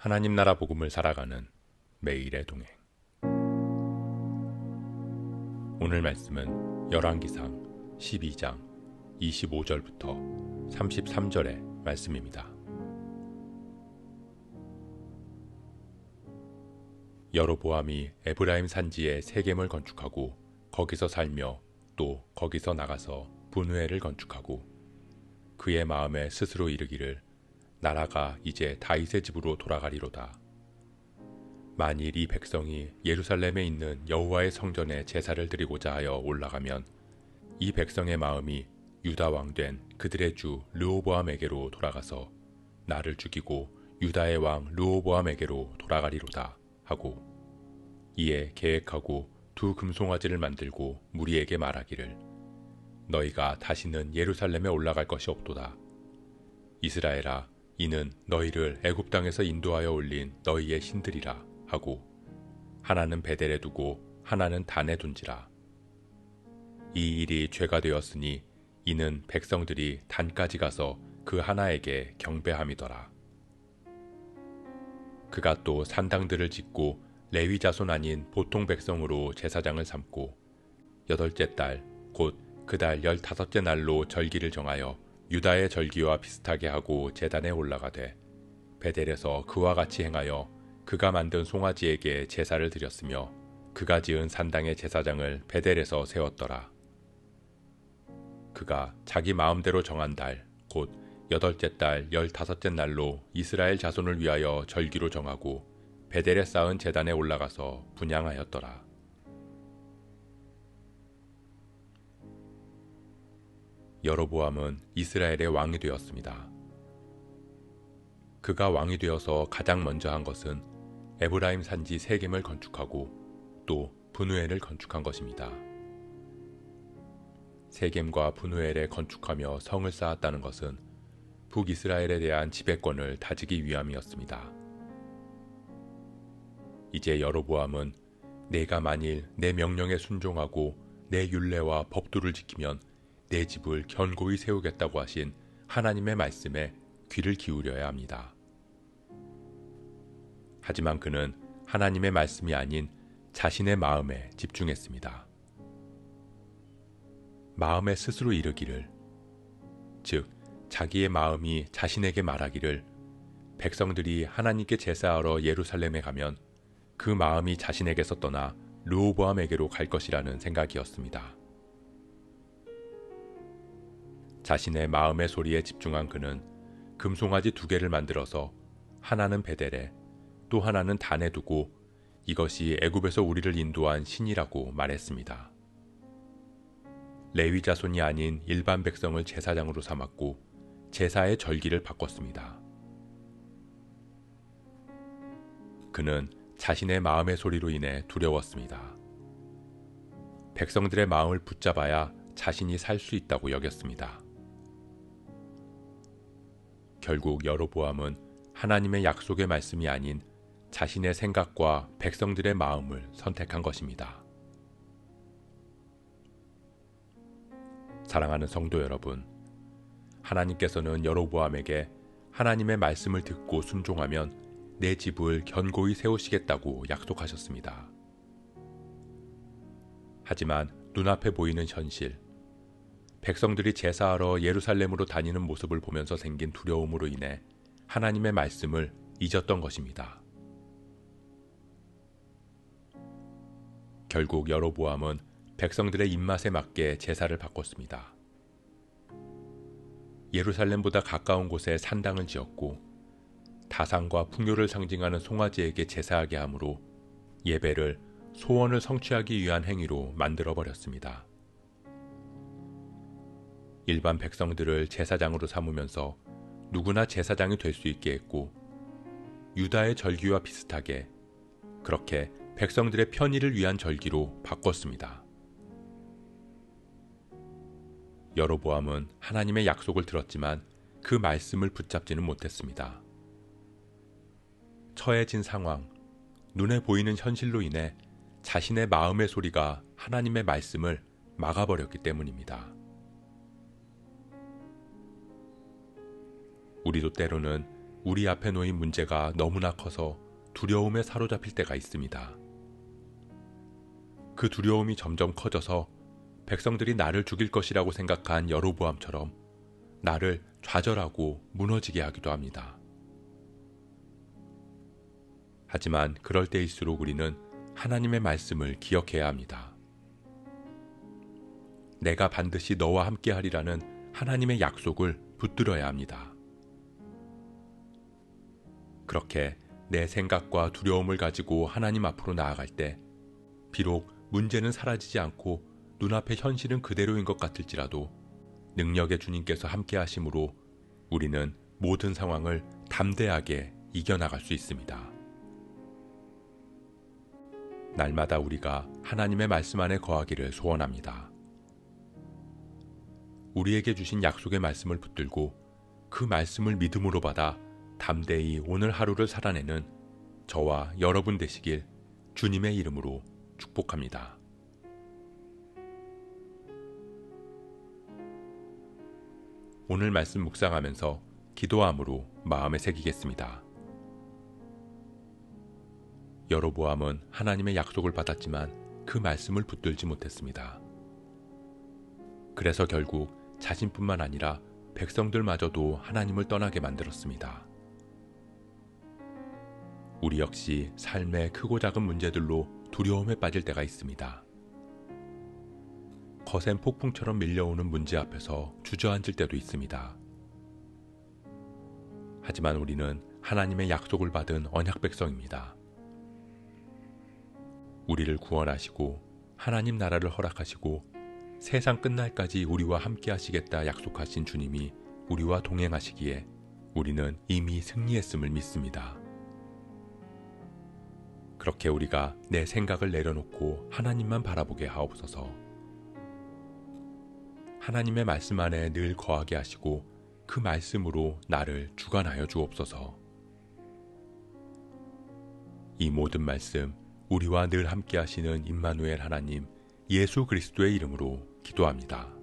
하나님 나라 복음을 살아가는 매일의 동행. 오늘 말씀은 열왕기상 12장 25절부터 33절의 말씀입니다. 여로보암이 에브라임 산지에 세겜을 건축하고 거기서 살며 또 거기서 나가서 분후엘을 건축하고 그의 마음에 스스로 이르기를 나라가 이제 다윗의 집으로 돌아가리로다. 만일 이 백성이 예루살렘에 있는 여호와의 성전에 제사를 드리고자 하여 올라가면 이 백성의 마음이 유다 왕 된 그들의 주 르호보암에게로 돌아가서 나를 죽이고 유다의 왕 르호보암에게로 돌아가리로다 하고, 이에 계획하고 두 금송아지를 만들고 무리에게 말하기를 너희가 다시는 예루살렘에 올라갈 것이 없도다. 이스라엘아, 이는 너희를 애굽 땅에서 인도하여 올린 너희의 신들이라 하고, 하나는 베델에 두고 하나는 단에 둔지라. 이 일이 죄가 되었으니 이는 백성들이 단까지 가서 그 하나에게 경배함이더라. 그가 또 산당들을 짓고 레위 자손 아닌 보통 백성으로 제사장을 삼고 여덟째 달 곧 그 달 15째 날로 절기를 정하여 유다의 절기와 비슷하게 하고 제단에 올라가되 베델에서 그와 같이 행하여 그가 만든 송아지에게 제사를 드렸으며 그가 지은 산당의 제사장을 베델에서 세웠더라. 그가 자기 마음대로 정한 달 곧 여덟째 달 15째 날로 이스라엘 자손을 위하여 절기로 정하고 베델에 쌓은 제단에 올라가서 분향하였더라. 여로보암은 이스라엘의 왕이 되었습니다. 그가 왕이 되어서 가장 먼저 한 것은 에브라임 산지 세겜을 건축하고 또 분후엘을 건축한 것입니다. 세겜과 분후엘에 건축하며 성을 쌓았다는 것은 북이스라엘에 대한 지배권을 다지기 위함이었습니다. 이제 여로보암은 내가 만일 내 명령에 순종하고 내 율례와 법도를 지키면 내 집을 견고히 세우겠다고 하신 하나님의 말씀에 귀를 기울여야 합니다. 하지만 그는 하나님의 말씀이 아닌 자신의 마음에 집중했습니다. 마음에 스스로 이르기를, 즉 자기의 마음이 자신에게 말하기를 백성들이 하나님께 제사하러 예루살렘에 가면 그 마음이 자신에게서 떠나 르호보암에게로 갈 것이라는 생각이었습니다. 자신의 마음의 소리에 집중한 그는 금송아지 2개를 만들어서 하나는 베델에 또 하나는 단에 두고 이것이 애굽에서 우리를 인도한 신이라고 말했습니다. 레위 자손이 아닌 일반 백성을 제사장으로 삼았고 제사의 절기를 바꿨습니다. 그는 자신의 마음의 소리로 인해 두려웠습니다. 백성들의 마음을 붙잡아야 자신이 살 수 있다고 여겼습니다. 결국 여로보암은 하나님의 약속의 말씀이 아닌 자신의 생각과 백성들의 마음을 선택한 것입니다. 사랑하는 성도 여러분, 하나님께서는 여로보암에게 하나님의 말씀을 듣고 순종하면 내 집을 견고히 세우시겠다고 약속하셨습니다. 하지만 눈앞에 보이는 현실, 백성들이 제사하러 예루살렘으로 다니는 모습을 보면서 생긴 두려움으로 인해 하나님의 말씀을 잊었던 것입니다. 결국 여로보암은 백성들의 입맛에 맞게 제사를 바꿨습니다. 예루살렘보다 가까운 곳에 산당을 지었고 다산과 풍요를 상징하는 송아지에게 제사하게 하므로 예배를 소원을 성취하기 위한 행위로 만들어버렸습니다. 일반 백성들을 제사장으로 삼으면서 누구나 제사장이 될 수 있게 했고 유다의 절기와 비슷하게 그렇게 백성들의 편의를 위한 절기로 바꿨습니다. 여로보암은 하나님의 약속을 들었지만 그 말씀을 붙잡지는 못했습니다. 처해진 상황, 눈에 보이는 현실로 인해 자신의 마음의 소리가 하나님의 말씀을 막아버렸기 때문입니다. 우리도 때로는 우리 앞에 놓인 문제가 너무나 커서 두려움에 사로잡힐 때가 있습니다. 그 두려움이 점점 커져서 백성들이 나를 죽일 것이라고 생각한 여로보암처럼 나를 좌절하고 무너지게 하기도 합니다. 하지만 그럴 때일수록 우리는 하나님의 말씀을 기억해야 합니다. 내가 반드시 너와 함께 하리라는 하나님의 약속을 붙들어야 합니다. 그렇게 내 생각과 두려움을 가지고 하나님 앞으로 나아갈 때 비록 문제는 사라지지 않고 눈앞의 현실은 그대로인 것 같을지라도 능력의 주님께서 함께 하심으로 우리는 모든 상황을 담대하게 이겨나갈 수 있습니다. 날마다 우리가 하나님의 말씀 안에 거하기를 소원합니다. 우리에게 주신 약속의 말씀을 붙들고 그 말씀을 믿음으로 받아 담대히 오늘 하루를 살아내는 저와 여러분 되시길 주님의 이름으로 축복합니다. 오늘 말씀 묵상하면서 기도함으로 마음에 새기겠습니다. 여로보암은 하나님의 약속을 받았지만 그 말씀을 붙들지 못했습니다. 그래서 결국 자신뿐만 아니라 백성들마저도 하나님을 떠나게 만들었습니다. 우리 역시 삶의 크고 작은 문제들로 두려움에 빠질 때가 있습니다. 거센 폭풍처럼 밀려오는 문제 앞에서 주저앉을 때도 있습니다. 하지만 우리는 하나님의 약속을 받은 언약 백성입니다. 우리를 구원하시고 하나님 나라를 허락하시고 세상 끝날까지 우리와 함께 하시겠다 약속하신 주님이 우리와 동행하시기에 우리는 이미 승리했음을 믿습니다. 그렇게 우리가 내 생각을 내려놓고 하나님만 바라보게 하옵소서. 하나님의 말씀 안에 늘 거하게 하시고 그 말씀으로 나를 주관하여 주옵소서. 이 모든 말씀 우리와 늘 함께 하시는 임마누엘 하나님 예수 그리스도의 이름으로 기도합니다.